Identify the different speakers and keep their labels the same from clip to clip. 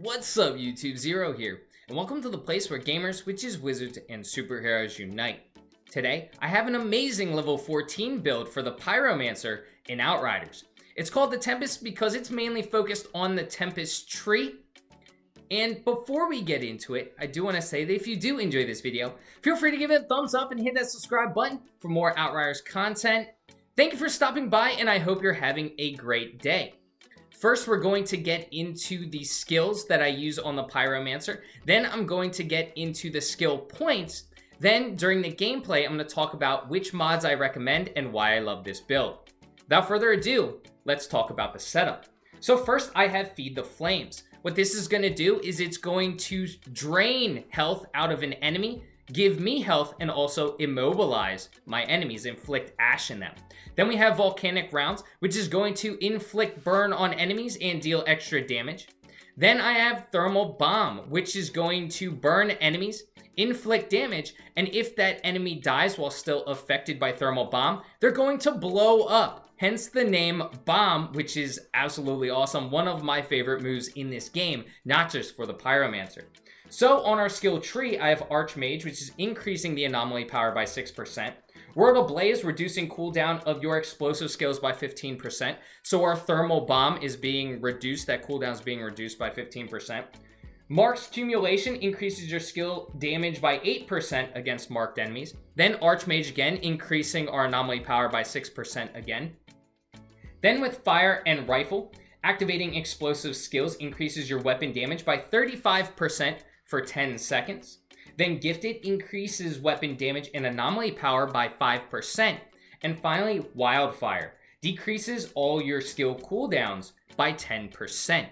Speaker 1: What's up YouTube, Zero here, and welcome to the place where gamers, witches, wizards, and superheroes unite. Today, I have an amazing level 14 build for the Pyromancer in Outriders. It's called the Tempest because it's mainly focused on the Tempest tree. And before we get into it, I do want to say that if you do enjoy this video, feel free to give it a thumbs up and hit that subscribe button for more Outriders content. Thank you for stopping by, and I hope you're having a great day. First, we're going to get into the skills that I use on the Pyromancer. Then I'm going to get into the skill points. Then, during the gameplay, I'm going to talk about which mods I recommend and why I love this build. Without further ado, let's talk about the setup. So first, I have Feed the Flames. What this is going to do is it's going to drain health out of an enemy, give me health, and also immobilize my enemies, inflict ash in them. Then we have Volcanic Rounds, which is going to inflict burn on enemies and deal extra damage. Then I have Thermal Bomb, which is going to burn enemies, inflict damage, and if that enemy dies while still affected by Thermal Bomb, they're going to blow up. Hence the name Bomb, which is absolutely awesome. One of my favorite moves in this game, not just for the Pyromancer. So on our skill tree, I have Archmage, which is increasing the anomaly power by 6%. Word Ablaze, reducing cooldown of your explosive skills by 15%. So our Thermal Bomb is being reduced, that cooldown is being reduced by 15%. Mark's Accumulation increases your skill damage by 8% against marked enemies. Then Archmage again, increasing our anomaly power by 6% again. Then with Fire and Rifle, activating explosive skills increases your weapon damage by 35% for 10 seconds. Then Gifted increases weapon damage and anomaly power by 5%. And finally, Wildfire decreases all your skill cooldowns by 10%.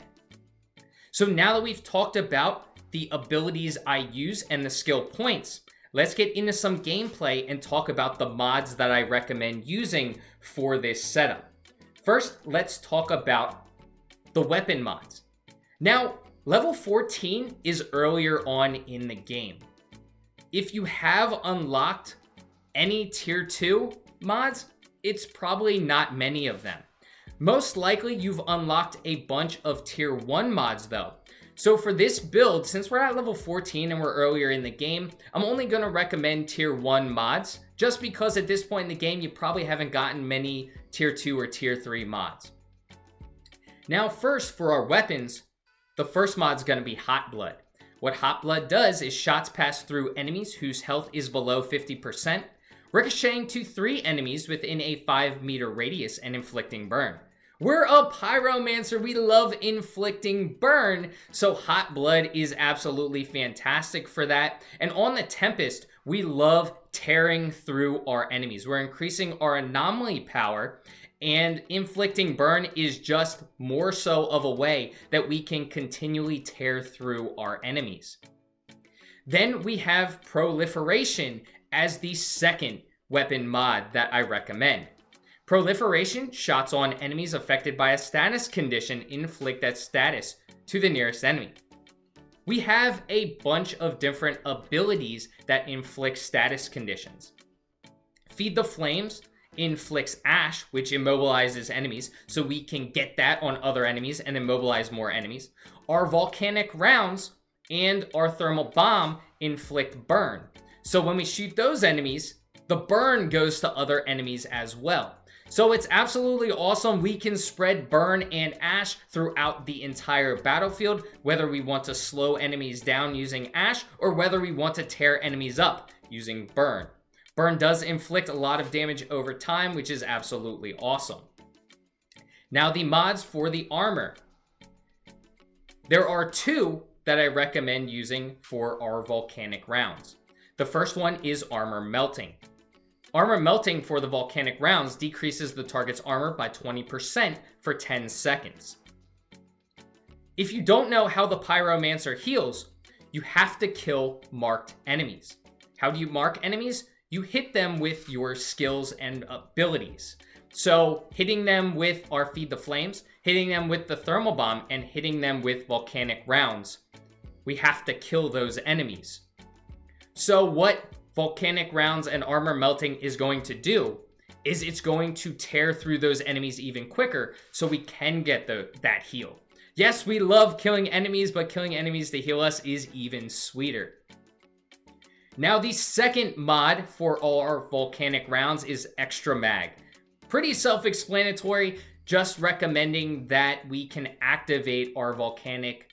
Speaker 1: So now that we've talked about the abilities I use and the skill points, let's get into some gameplay and talk about the mods that I recommend using for this setup. First, let's talk about the weapon mods. Now, level 14 is earlier on in the game. If you have unlocked any tier 2 mods, it's probably not many of them. Most likely you've unlocked a bunch of tier 1 mods though. So for this build, since we're at level 14 and we're earlier in the game, I'm only going to recommend tier 1 mods, just because at this point in the game you probably haven't gotten many tier 2 or tier 3 mods. Now first, for our weapons, the first mod is going to be Hot Blood. What Hot Blood does is shots pass through enemies whose health is below 50%, ricocheting to 3 enemies within a 5-meter radius and inflicting burn. We're a Pyromancer, we love inflicting burn, so Hot Blood is absolutely fantastic for that. And on the Tempest, we love tearing through our enemies. We're increasing our anomaly power, and inflicting burn is just more so of a way that we can continually tear through our enemies. Then we have Proliferation as the second weapon mod that I recommend. Proliferation, shots on enemies affected by a status condition inflict that status to the nearest enemy. We have a bunch of different abilities that inflict status conditions. Feed the Flames inflicts ash, which immobilizes enemies, so we can get that on other enemies and immobilize more enemies. Our Volcanic Rounds and our Thermal Bomb inflict burn. So when we shoot those enemies, the burn goes to other enemies as well. So it's absolutely awesome. We can spread burn and ash throughout the entire battlefield, whether we want to slow enemies down using ash or whether we want to tear enemies up using burn. Burn does inflict a lot of damage over time, which is absolutely awesome. Now the mods for the armor. There are 2 that I recommend using for our Volcanic Rounds. The first one is Armor Melting. Armor Melting for the Volcanic Rounds decreases the target's armor by 20% for 10 seconds. If you don't know how the Pyromancer heals, you have to kill marked enemies. How do you mark enemies? You hit them with your skills and abilities. So hitting them with our Feed the Flames, hitting them with the Thermal Bomb, and hitting them with Volcanic Rounds, we have to kill those enemies. So what Volcanic Rounds and Armor Melting is going to do is it's going to tear through those enemies even quicker so we can get that heal. Yes, we love killing enemies, but killing enemies to heal us is even sweeter. Now, the second mod for all our volcanic rounds is Extra Mag. Pretty self-explanatory, just recommending that we can activate our volcanic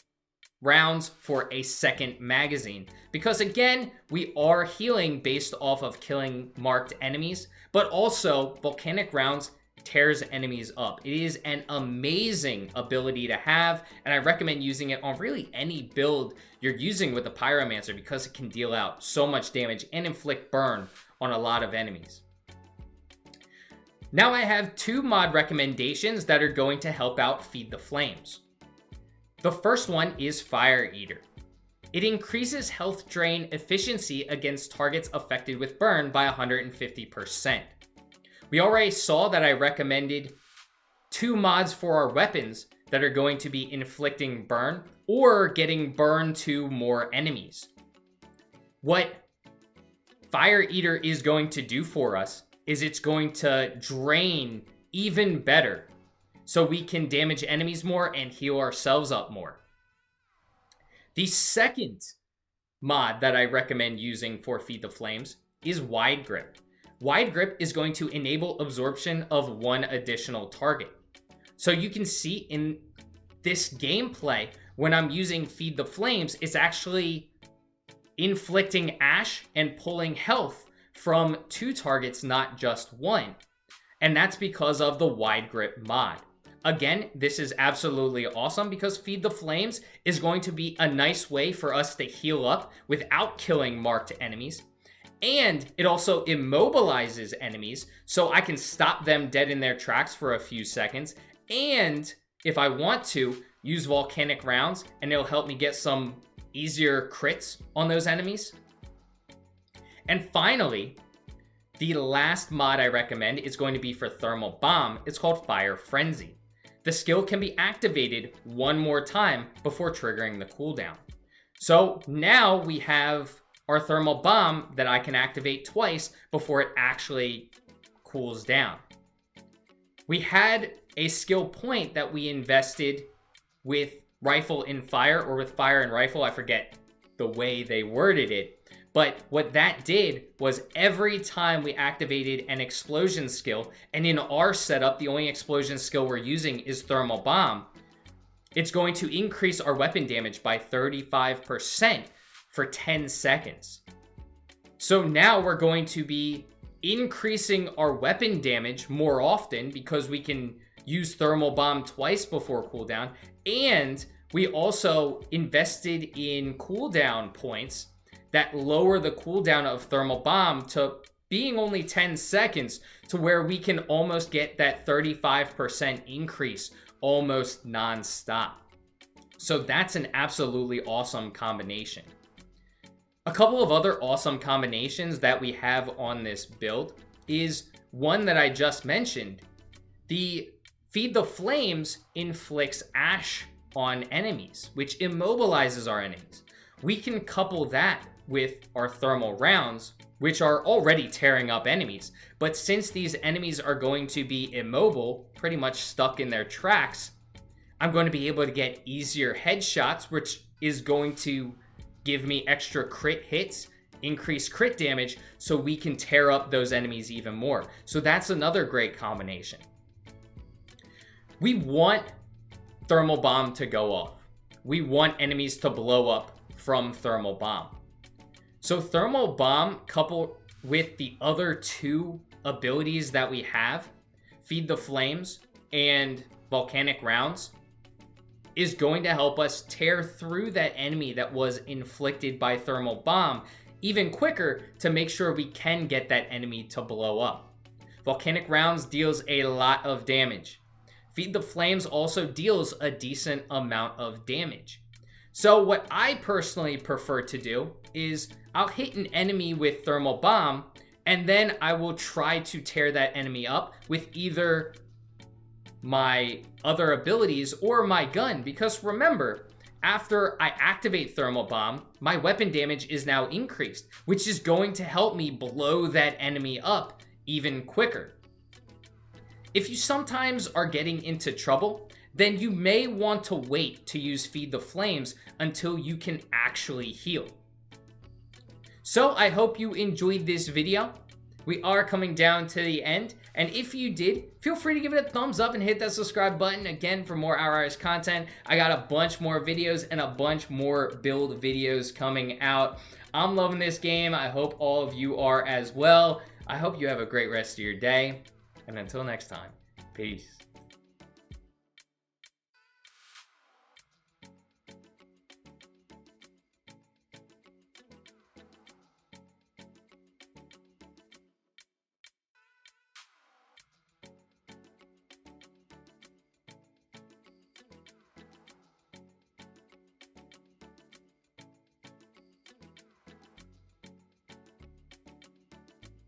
Speaker 1: rounds for a second magazine. Because again, we are healing based off of killing marked enemies, but also volcanic rounds tears enemies up. It is an amazing ability to have, and I recommend using it on really any build you're using with the Pyromancer because it can deal out so much damage and inflict burn on a lot of enemies. Now I have two mod recommendations that are going to help out Feed the Flames. The first one is Fire Eater. It increases health drain efficiency against targets affected with burn by 150%. We already saw that I recommended two mods for our weapons that are going to be inflicting burn or getting burn to more enemies. What Fire Eater is going to do for us is it's going to drain even better so we can damage enemies more and heal ourselves up more. The second mod that I recommend using for Feed the Flames is Wide Grip. Wide Grip is going to enable absorption of one additional target. So you can see in this gameplay, when I'm using Feed the Flames, it's actually inflicting ash and pulling health from two targets, not just one. And that's because of the Wide Grip mod. Again, this is absolutely awesome because Feed the Flames is going to be a nice way for us to heal up without killing marked enemies. And it also immobilizes enemies, so I can stop them dead in their tracks for a few seconds. And if I want to, use volcanic rounds, and it'll help me get some easier crits on those enemies. And finally, the last mod I recommend is going to be for Thermal Bomb. It's called Fire Frenzy. The skill can be activated one more time before triggering the cooldown. So now we have our Thermal Bomb that I can activate twice before it actually cools down. We had a skill point that we invested with Rifle in Fire, or with Fire and Rifle, I forget the way they worded it. But what that did was every time we activated an explosion skill, and in our setup, the only explosion skill we're using is Thermal Bomb, it's going to increase our weapon damage by 35% for 10 seconds. So now we're going to be increasing our weapon damage more often because we can use Thermal Bomb twice before cooldown, and we also invested in cooldown points that lower the cooldown of Thermal Bomb to being only 10 seconds, to where we can almost get that 35% increase almost non-stop. So that's an absolutely awesome combination. A couple of other awesome combinations that we have on this build is one that I just mentioned. The Feed the Flames inflicts ash on enemies, which immobilizes our enemies. We can couple that with our thermal rounds, which are already tearing up enemies. But since these enemies are going to be immobile, pretty much stuck in their tracks, I'm going to be able to get easier headshots, which is going to give me extra crit hits, increase crit damage, so we can tear up those enemies even more. So that's another great combination. We want Thermal Bomb to go off. We want enemies to blow up from Thermal Bomb. So Thermal Bomb, coupled with the other two abilities that we have, Feed the Flames and Volcanic Rounds, is going to help us tear through that enemy that was inflicted by Thermal Bomb even quicker to make sure we can get that enemy to blow up. Volcanic Rounds deals a lot of damage. Feed the Flames also deals a decent amount of damage. So what I personally prefer to do is I'll hit an enemy with Thermal Bomb, and then I will try to tear that enemy up with either my other abilities or my gun. Because remember, after I activate Thermal Bomb, my weapon damage is now increased, which is going to help me blow that enemy up even quicker. If you sometimes are getting into trouble, then you may want to wait to use Feed the Flames until you can actually heal. So I hope you enjoyed this video. We are coming down to the end, and if you did, feel free to give it a thumbs up and hit that subscribe button again for more Outriders content. I got a bunch more videos and a bunch more build videos coming out. I'm loving this game. I hope all of you are as well. I hope you have a great rest of your day, and until next time, peace.